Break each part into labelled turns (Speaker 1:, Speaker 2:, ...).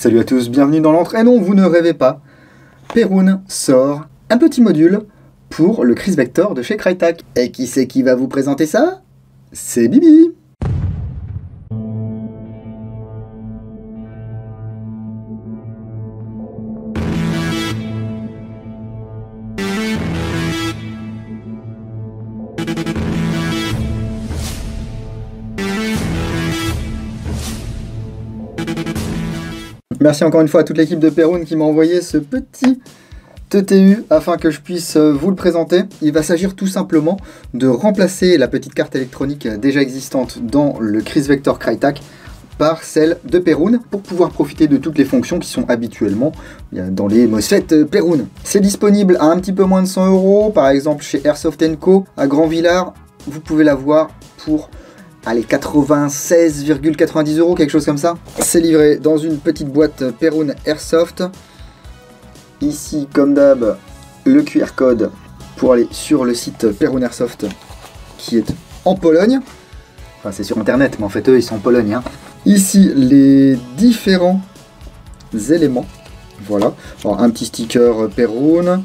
Speaker 1: Salut à tous, bienvenue dans l'entrée. Et non, vous ne rêvez pas. Perun sort un petit module pour le Chris Vector de chez Crytek. Et qui c'est qui va vous présenter ça? C'est Bibi. Merci encore une fois à toute l'équipe de Perun qui m'a envoyé ce petit TTU afin que je puisse vous le présenter. Il va s'agir tout simplement de remplacer la petite carte électronique déjà existante dans le Chris Vector Crytek par celle de Perun pour pouvoir profiter de toutes les fonctions qui sont habituellement dans les MOSFET Perun. C'est disponible à un petit peu moins de 100 €, par exemple chez Airsoft & Co à Grand-Villard. Vous pouvez l'avoir pour... allez, 96,90 €, quelque chose comme ça. C'est livré dans une petite boîte Perun Airsoft. Ici, comme d'hab, le QR code pour aller sur le site Perun Airsoft qui est en Pologne. Enfin, c'est sur internet, mais en fait, eux, ils sont en Pologne. Hein. Ici, les différents éléments. Voilà. Alors, un petit sticker Perun.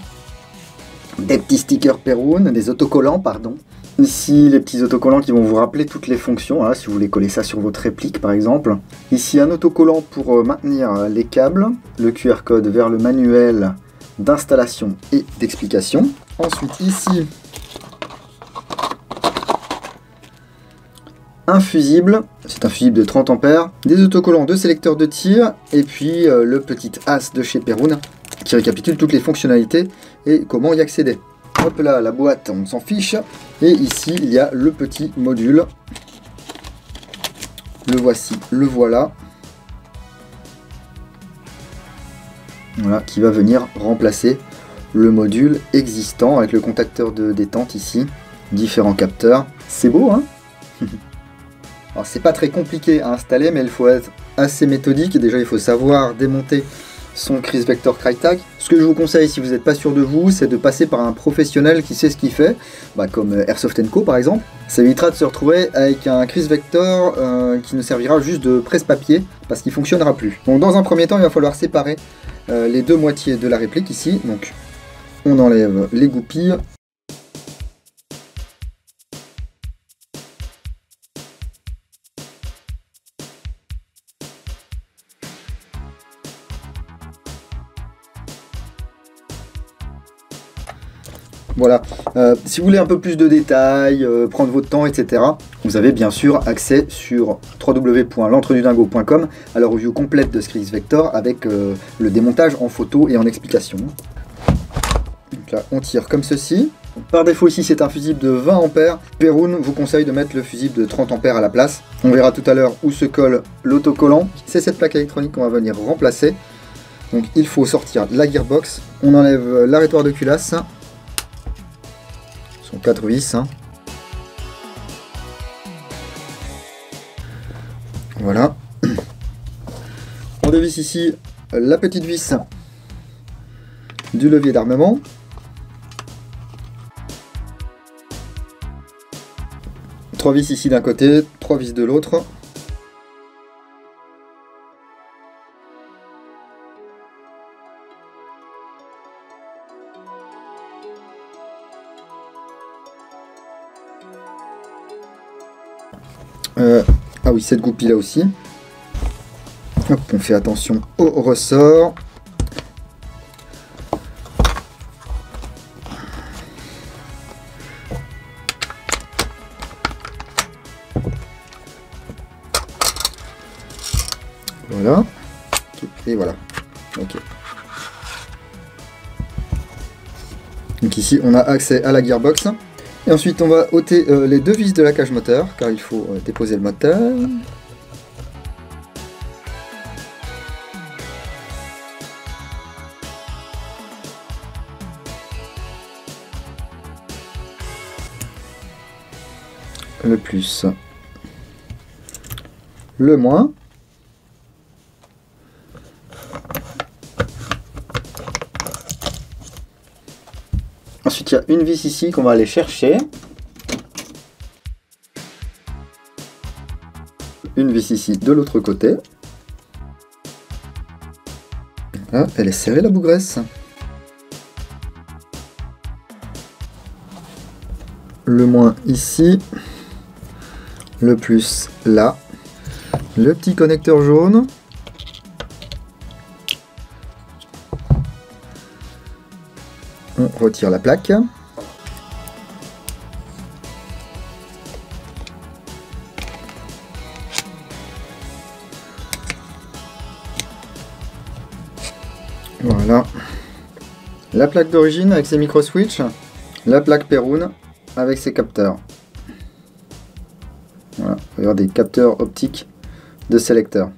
Speaker 1: Des petits stickers Perun, des autocollants, pardon. Ici, les petits autocollants qui vont vous rappeler toutes les fonctions, hein, si vous voulez coller ça sur votre réplique par exemple. Ici, un autocollant pour maintenir les câbles, le QR code vers le manuel d'installation et d'explication. Ensuite, ici, un fusible, c'est un fusible de 30 ampères, des autocollants de sélecteur de tir, et puis le petit as de chez Perun qui récapitule toutes les fonctionnalités et comment y accéder. Hop là, la boîte, on s'en fiche. Et ici, il y a le petit module. Le voici, le voilà. Voilà, qui va venir remplacer le module existant avec le contacteur de détente ici. Différents capteurs. C'est beau, hein? Alors, c'est pas très compliqué à installer, mais il faut être assez méthodique. Déjà, il faut savoir démonter son Chris Vector Crytek. Ce que je vous conseille, si vous n'êtes pas sûr de vous, c'est de passer par un professionnel qui sait ce qu'il fait, comme Airsoft & Co par exemple. Ça évitera de se retrouver avec un Chris Vector qui ne servira juste de presse-papier, parce qu'il ne fonctionnera plus. Donc dans un premier temps, il va falloir séparer les deux moitiés de la réplique ici. Donc on enlève les goupilles. Voilà, si vous voulez un peu plus de détails, prendre votre temps, etc., vous avez bien sûr accès sur www.l'entredudingo.com à la review complète de ce Chris Vector avec le démontage en photo et en explication. Donc là, on tire comme ceci. Par défaut, ici, c'est un fusible de 20 ampères. Perun vous conseille de mettre le fusible de 30 ampères à la place. On verra tout à l'heure où se colle l'autocollant. C'est cette plaque électronique qu'on va venir remplacer. Donc il faut sortir la gearbox. On enlève l'arrêtoir de culasse. 4 vis. Hein. Voilà. On dévisse ici la petite vis du levier d'armement. Trois vis ici d'un côté, 3 vis de l'autre. Ah oui, cette goupille là aussi. Hop, on fait attention au ressort. Voilà. Et voilà. Ok. Donc ici, on a accès à la gearbox. Et ensuite, on va ôter les deux vis de la cage moteur, car il faut déposer le moteur. Le plus. Le moins. Ensuite, il y a une vis ici qu'on va aller chercher. Une vis ici de l'autre côté. Ah, elle est serrée la bougresse. Le moins ici. Le plus là. Le petit connecteur jaune. On retire la plaque. Voilà. La plaque d'origine avec ses micro-switch. La plaque Perun avec ses capteurs. Voilà, il va y avoir des capteurs optiques de sélecteurs.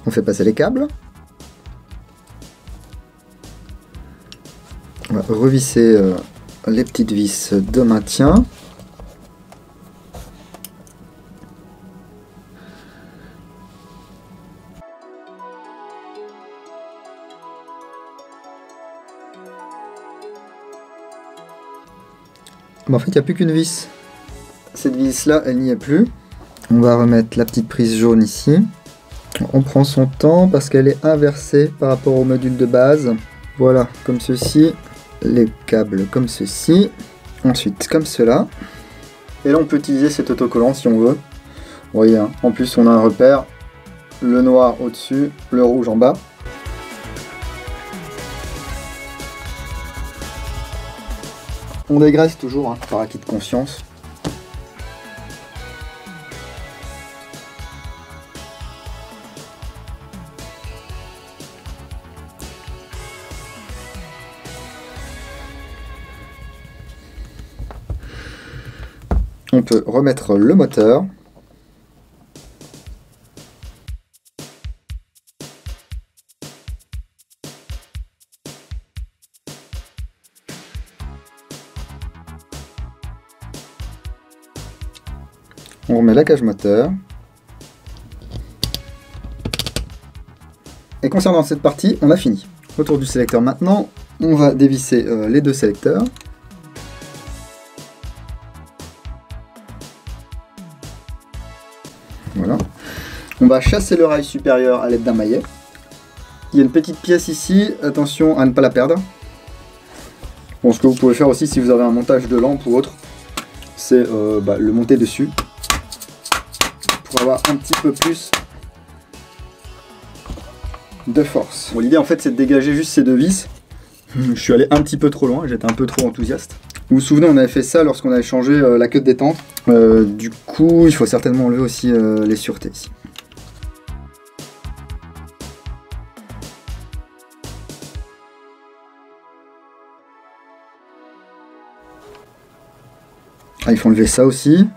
Speaker 1: On fait passer les câbles. On va revisser les petites vis de maintien. En fait, il n'y a plus qu'une vis. Cette vis-là, elle n'y est plus. On va remettre la petite prise jaune ici. On prend son temps parce qu'elle est inversée par rapport au module de base. Voilà, comme ceci. Les câbles comme ceci. Ensuite, comme cela. Et là, on peut utiliser cet autocollant si on veut. Vous voyez, hein, en plus, on a un repère. Le noir au-dessus, le rouge en bas. On dégraisse toujours, hein, par acquis de conscience. On peut remettre le moteur. On remet la cage moteur. Et concernant cette partie, on a fini. Autour du sélecteur maintenant, on va dévisser les deux sélecteurs. Voilà. On va chasser le rail supérieur à l'aide d'un maillet. Il y a une petite pièce ici, attention à ne pas la perdre. Bon, ce que vous pouvez faire aussi si vous avez un montage de lampe ou autre, c'est le monter dessus pour avoir un petit peu plus de force. Bon, l'idée en fait c'est de dégager juste ces deux vis. Je suis allé un petit peu trop loin, j'étais un peu trop enthousiaste. Vous vous souvenez, on avait fait ça lorsqu'on avait changé la queue de détente. Du coup, il faut certainement enlever aussi les sûretés ici. Ah, il faut enlever ça aussi.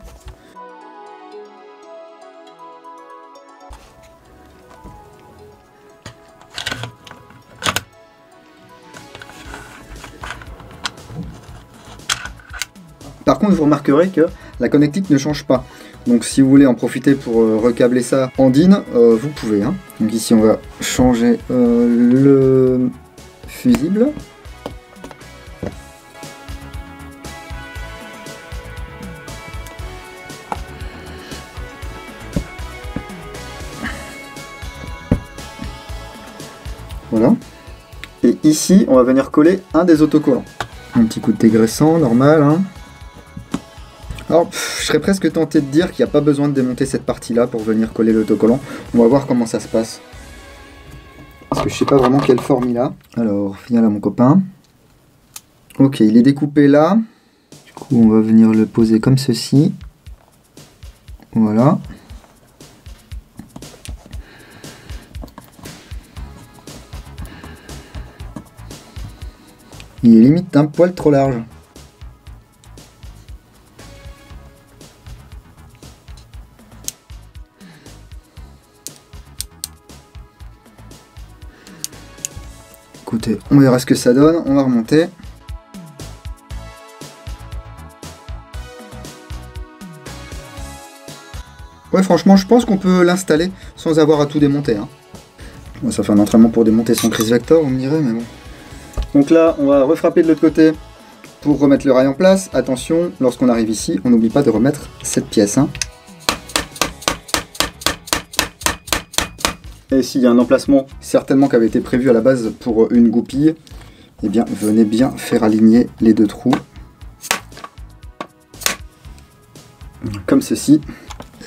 Speaker 1: Par contre, vous remarquerez que la connectique ne change pas. Donc si vous voulez en profiter pour recabler ça en DIN, vous pouvez. Hein. Donc ici, on va changer le fusible. Voilà. Et ici, on va venir coller un des autocollants. Un petit coup de dégraissant, normal. Hein. Alors, je serais presque tenté de dire qu'il n'y a pas besoin de démonter cette partie-là pour venir coller l'autocollant. On va voir comment ça se passe. Parce que je sais pas vraiment quelle forme il a. Alors, viens là mon copain. Ok, il est découpé là. Du coup, on va venir le poser comme ceci. Voilà. Il est limite un poil trop large. Écoutez, on verra ce que ça donne, on va remonter. Ouais, franchement, je pense qu'on peut l'installer sans avoir à tout démonter. Hein. Bon, ça fait un entraînement pour démonter son Chris Vector, on me dirait, mais bon. Donc là, on va refrapper de l'autre côté pour remettre le rail en place. Attention, lorsqu'on arrive ici, on n'oublie pas de remettre cette pièce. Hein. Et s'il y a un emplacement certainement qui avait été prévu à la base pour une goupille, eh bien venez bien faire aligner les deux trous. Comme ceci.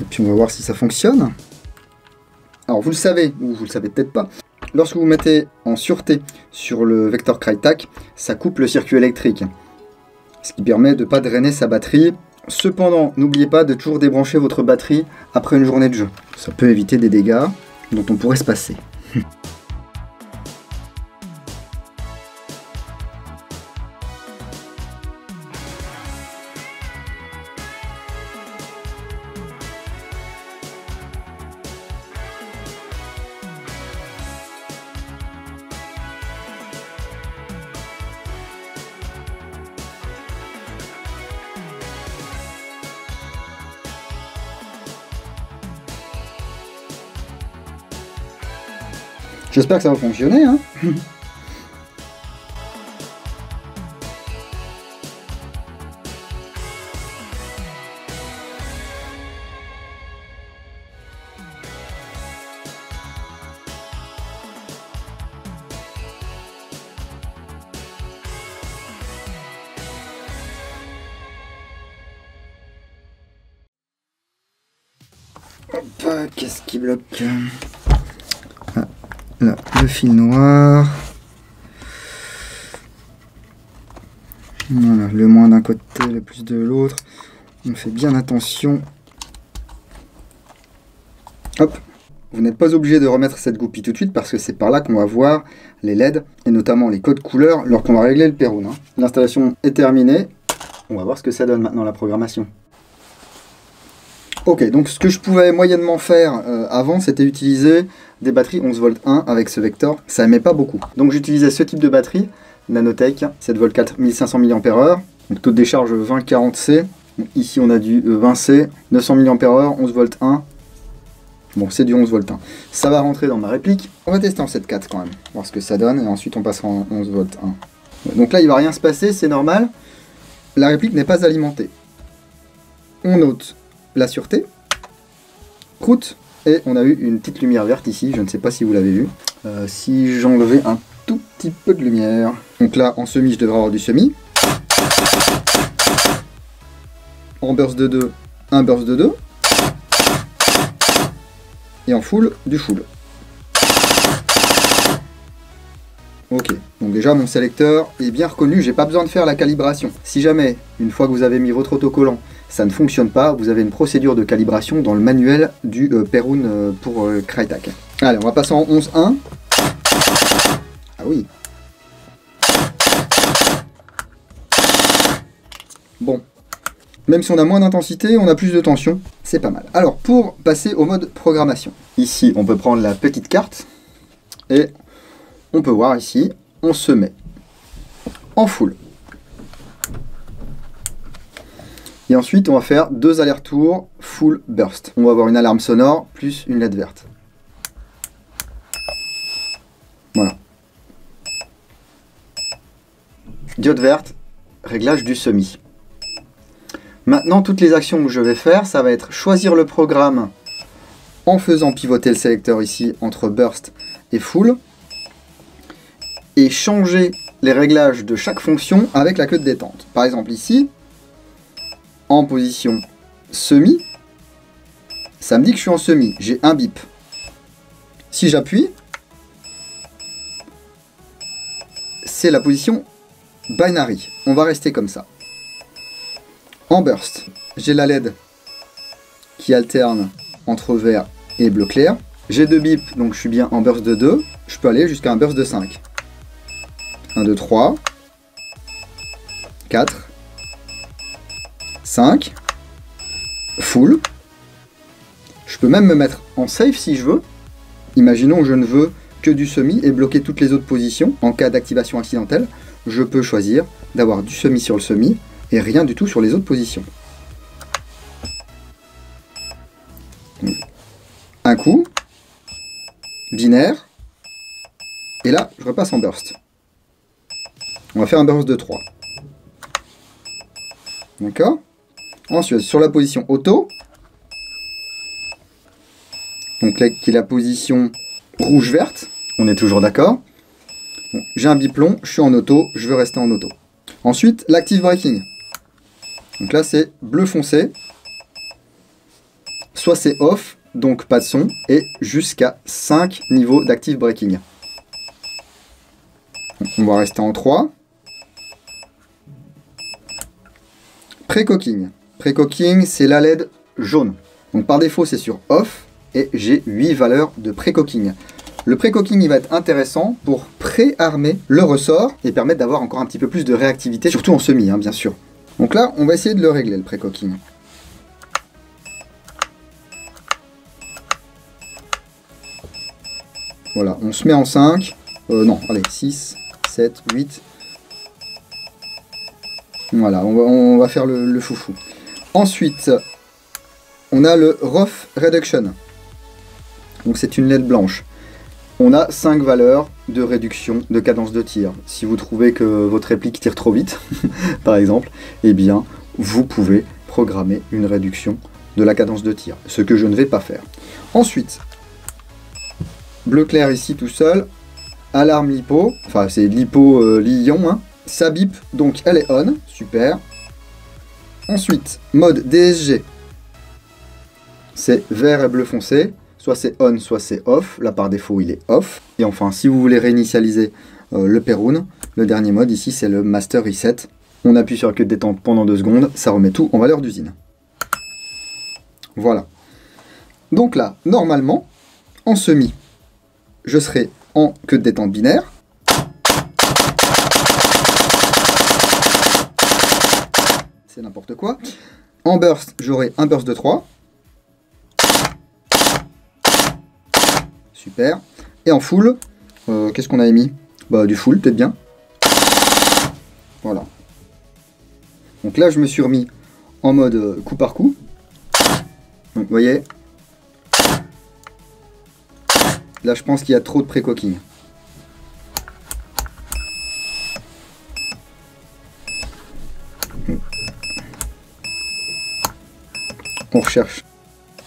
Speaker 1: Et puis on va voir si ça fonctionne. Alors vous le savez, ou vous le savez peut-être pas, lorsque vous mettez en sûreté sur le vecteur Crytek, ça coupe le circuit électrique. Ce qui permet de ne pas drainer sa batterie. Cependant, n'oubliez pas de toujours débrancher votre batterie après une journée de jeu. Ça peut éviter des dégâts dont on pourrait se passer. J'espère que ça va fonctionner, hein. Hop, qu'est-ce qui bloque? Là, le fil noir. Voilà, le moins d'un côté, le plus de l'autre. On fait bien attention. Hop. Vous n'êtes pas obligé de remettre cette goupille tout de suite parce que c'est par là qu'on va voir les LED et notamment les codes couleurs lorsqu'on va régler le Perun. L'installation est terminée. On va voir ce que ça donne maintenant la programmation. Ok, donc ce que je pouvais moyennement faire avant, c'était utiliser des batteries 11 volts 1 avec ce vecteur. Ça n'aimait pas beaucoup. Donc j'utilisais ce type de batterie, Nanotech, 7 volts 4, 1500 mAh. Donc taux de décharge 20-40C. Ici on a du 20C, 900 mAh, 11 volts 1. Bon, c'est du 11 volts 1. Ça va rentrer dans ma réplique. On va tester en 7.4 quand même, voir ce que ça donne. Et ensuite on passera en 11 volts 1. Donc là il ne va rien se passer, c'est normal. La réplique n'est pas alimentée. On note la sûreté, croûte, et on a eu une petite lumière verte ici, je ne sais pas si vous l'avez vu. Si j'enlevais un tout petit peu de lumière. Donc là, en semi, je devrais avoir du semi. En burst de 2, un burst de 2. Et en full, du full. Ok, donc déjà mon sélecteur est bien reconnu, j'ai pas besoin de faire la calibration. Si jamais, une fois que vous avez mis votre autocollant, ça ne fonctionne pas, vous avez une procédure de calibration dans le manuel du Perun pour Crytek. Allez, on va passer en 11.1. Ah oui. Bon. Même si on a moins d'intensité, on a plus de tension, c'est pas mal. Alors, pour passer au mode programmation. Ici, on peut prendre la petite carte et on peut voir ici, on se met en full. Et ensuite, on va faire 2 allers-retours full burst. On va avoir une alarme sonore plus une LED verte. Voilà. Diode verte, réglage du semi. Maintenant, toutes les actions que je vais faire, ça va être choisir le programme en faisant pivoter le sélecteur ici entre burst et full. Et changer les réglages de chaque fonction avec la queue de détente. Par exemple ici, en position semi, ça me dit que je suis en semi, j'ai un bip. Si j'appuie, c'est la position binary. On va rester comme ça. En burst, j'ai la LED qui alterne entre vert et bleu clair. J'ai 2 bips, donc je suis bien en burst de 2. Je peux aller jusqu'à un burst de 5. 1, 2, 3, 4, 5, full. Je peux même me mettre en safe si je veux. Imaginons que je ne veux que du semi et bloquer toutes les autres positions. En cas d'activation accidentelle, je peux choisir d'avoir du semi sur le semi et rien du tout sur les autres positions. Un coup, binaire, et là je repasse en burst. On va faire un burst de 3. D'accord? Ensuite, sur la position auto, donc là qui est la position rouge-verte, on est toujours d'accord. Bon, j'ai un biplomb, je suis en auto, je veux rester en auto. Ensuite, l'active braking. Donc là, c'est bleu foncé. Soit c'est off, donc pas de son, et jusqu'à 5 niveaux d'active braking. Donc on va rester en 3. Pré-cocking. Pré-cocking, c'est la LED jaune. Donc par défaut, c'est sur off, et j'ai 8 valeurs de pré-cocking. Le pré-cocking, il va être intéressant pour pré-armer le ressort et permettre d'avoir encore un petit peu plus de réactivité, surtout en semi, hein, bien sûr. Donc là, on va essayer de le régler, le pré-cocking. Voilà, on se met en 5. Non, allez, 6, 7, 8. Voilà, on va faire le foufou. Ensuite, on a le Rough Reduction. Donc c'est une LED blanche. On a 5 valeurs de réduction de cadence de tir. Si vous trouvez que votre réplique tire trop vite, par exemple, eh bien, vous pouvez programmer une réduction de la cadence de tir, ce que je ne vais pas faire. Ensuite, bleu clair ici tout seul, alarme LiPo, enfin c'est LiPo Lyon, hein. Ça bip, donc elle est on, super. Ensuite, mode DSG, c'est vert et bleu foncé. Soit c'est on, soit c'est off. Là, par défaut, il est off. Et enfin, si vous voulez réinitialiser le Perun, le dernier mode ici, c'est le Master Reset. On appuie sur la queue de détente pendant 2 secondes. Ça remet tout en valeur d'usine. Voilà. Donc là, normalement, en semi, je serai en queue de détente binaire. C'est n'importe quoi. En burst, j'aurai un burst de 3. Super. Et en full, qu'est-ce qu'on avait mis? Bah du full, peut-être bien. Voilà. Donc là, je me suis remis en mode coup par coup. Donc vous voyez. Là, je pense qu'il y a trop de pré-cocking. On recherche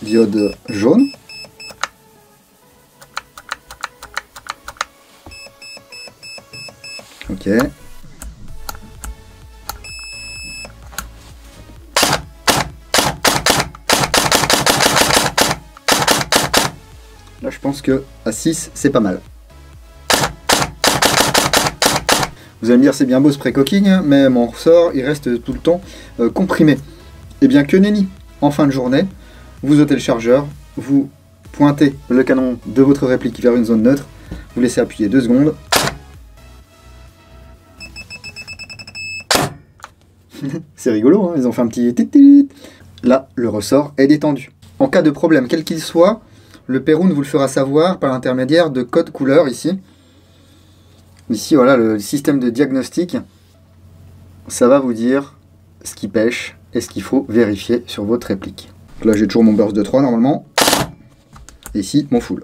Speaker 1: diode jaune. Ok. Là, je pense que à 6, c'est pas mal. Vous allez me dire, c'est bien beau ce pré-cocking, mais mon ressort, il reste tout le temps comprimé. Et bien que nenni, en fin de journée, vous ôtez le chargeur, vous pointez le canon de votre réplique vers une zone neutre, vous laissez appuyer 2 secondes. C'est rigolo, hein, ils ont fait un petit tit-tit. Là, le ressort est détendu. En cas de problème, quel qu'il soit, le Perun vous le fera savoir par l'intermédiaire de code couleur ici. Ici, voilà, le système de diagnostic. Ça va vous dire ce qui pêche et ce qu'il faut vérifier sur votre réplique. Donc là, j'ai toujours mon burst de 3 normalement. Et ici, mon full.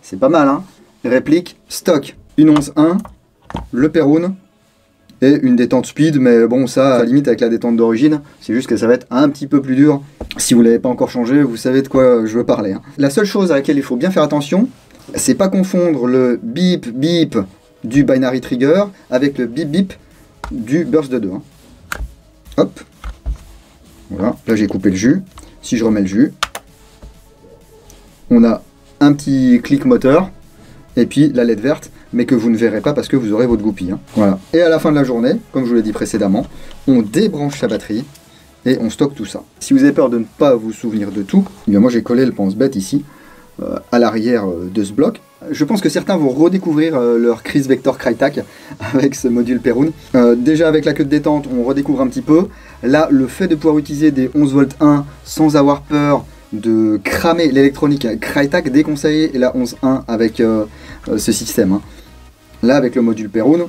Speaker 1: C'est pas mal, hein. Réplique, stock, une 11.1, le Perun. Et une détente speed, mais bon, ça limite avec la détente d'origine, c'est juste que ça va être un petit peu plus dur. Si vous ne l'avez pas encore changé, vous savez de quoi je veux parler. Hein. La seule chose à laquelle il faut bien faire attention, c'est pas confondre le bip bip du binary trigger avec le bip bip du burst de 2. Hein. Hop. Voilà, là j'ai coupé le jus. Si je remets le jus, on a un petit clic moteur, et puis la LED verte, mais que vous ne verrez pas parce que vous aurez votre goupille. Hein. Voilà. Et à la fin de la journée, comme je vous l'ai dit précédemment, on débranche sa batterie et on stocke tout ça. Si vous avez peur de ne pas vous souvenir de tout, eh bien moi j'ai collé le pense-bête ici, à l'arrière de ce bloc. Je pense que certains vont redécouvrir leur Chris Vector Crytek avec ce module Perun. Déjà avec la queue de détente, on redécouvre un petit peu. Là, le fait de pouvoir utiliser des 11 volts 1 sans avoir peur de cramer l'électronique Crytek, déconseillé la 11.1 avec ce système. Hein. Là, avec le module Perun,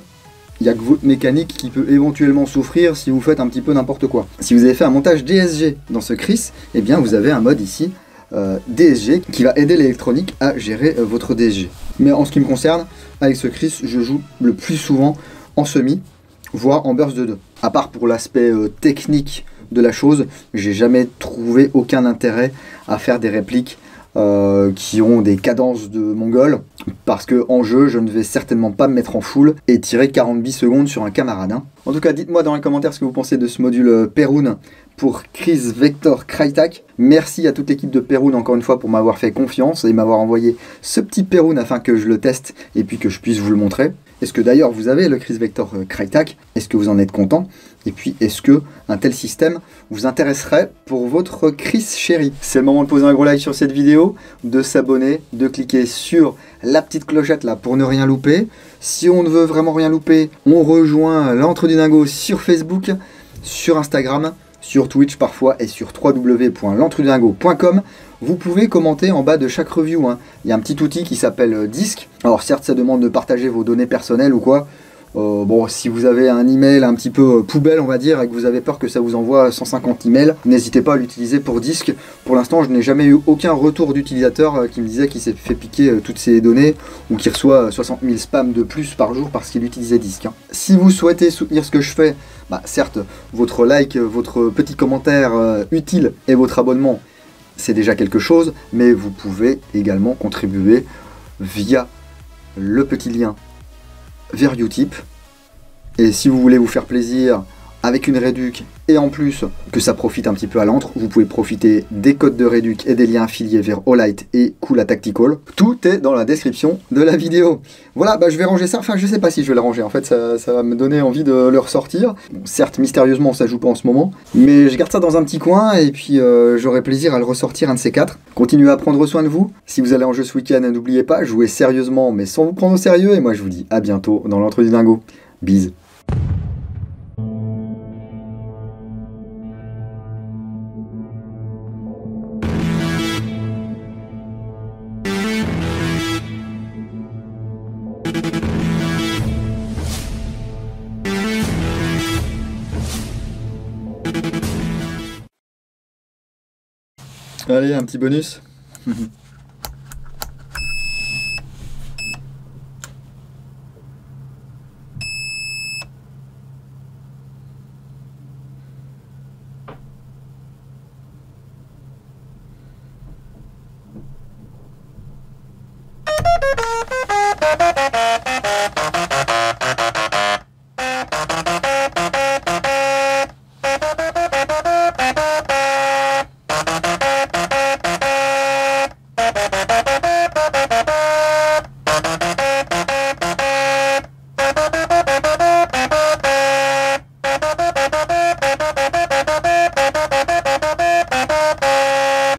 Speaker 1: il n'y a que votre mécanique qui peut éventuellement souffrir si vous faites un petit peu n'importe quoi. Si vous avez fait un montage DSG dans ce Chris, eh bien vous avez un mode ici DSG qui va aider l'électronique à gérer votre DSG. Mais en ce qui me concerne, avec ce Chris, je joue le plus souvent en semi, voire en burst de 2. À part pour l'aspect technique de la chose, j'ai jamais trouvé aucun intérêt à faire des répliques qui ont des cadences de mongol, parce que en jeu, je ne vais certainement pas me mettre en full et tirer 40 secondes sur un camarade. Hein. En tout cas, dites-moi dans les commentaires ce que vous pensez de ce module Perun pour Chris Vector Crytek. Merci à toute l'équipe de Perun encore une fois pour m'avoir fait confiance et m'avoir envoyé ce petit Perun afin que je le teste et puis que je puisse vous le montrer. Est-ce que d'ailleurs vous avez le Chris Vector Crytek? Est-ce que vous en êtes content? Et puis est-ce que un tel système vous intéresserait pour votre Chris chéri? C'est le moment de poser un gros like sur cette vidéo, de s'abonner, de cliquer sur la petite clochette là pour ne rien louper. Si on ne veut vraiment rien louper, on rejoint l'Entre du Dingo sur Facebook, sur Instagram, sur Twitch parfois et sur www.l'entredudingo.com. Vous pouvez commenter en bas de chaque review. Hein. Il y a un petit outil qui s'appelle Disque. Alors certes, ça demande de partager vos données personnelles ou quoi. Bon, si vous avez un email un petit peu poubelle, on va dire, et que vous avez peur que ça vous envoie 150 emails, n'hésitez pas à l'utiliser pour Disque. Pour l'instant, je n'ai jamais eu aucun retour d'utilisateur qui me disait qu'il s'est fait piquer toutes ces données ou qu'il reçoit 60 000 spams de plus par jour parce qu'il utilisait Disque. Hein. Si vous souhaitez soutenir ce que je fais, bah, certes, votre like, votre petit commentaire utile et votre abonnement, c'est déjà quelque chose, mais vous pouvez également contribuer via le petit lien vers Utip. Et si vous voulez vous faire plaisir avec une réduc et en plus que ça profite un petit peu à l'entre, vous pouvez profiter des codes de réduc et des liens affiliés vers Olight et Kula Tactical. Tout est dans la description de la vidéo. Voilà, bah, je vais ranger ça. Enfin, je sais pas si je vais le ranger. En fait, ça va me donner envie de le ressortir. Bon, certes, mystérieusement, ça joue pas en ce moment. Mais je garde ça dans un petit coin et puis j'aurai plaisir à le ressortir un de ces quatre. Continuez à prendre soin de vous. Si vous allez en jeu ce week-end, n'oubliez pas, jouez sérieusement mais sans vous prendre au sérieux. Et moi, je vous dis à bientôt dans l'Entre du Dingo. Bise. Allez, un petit bonus.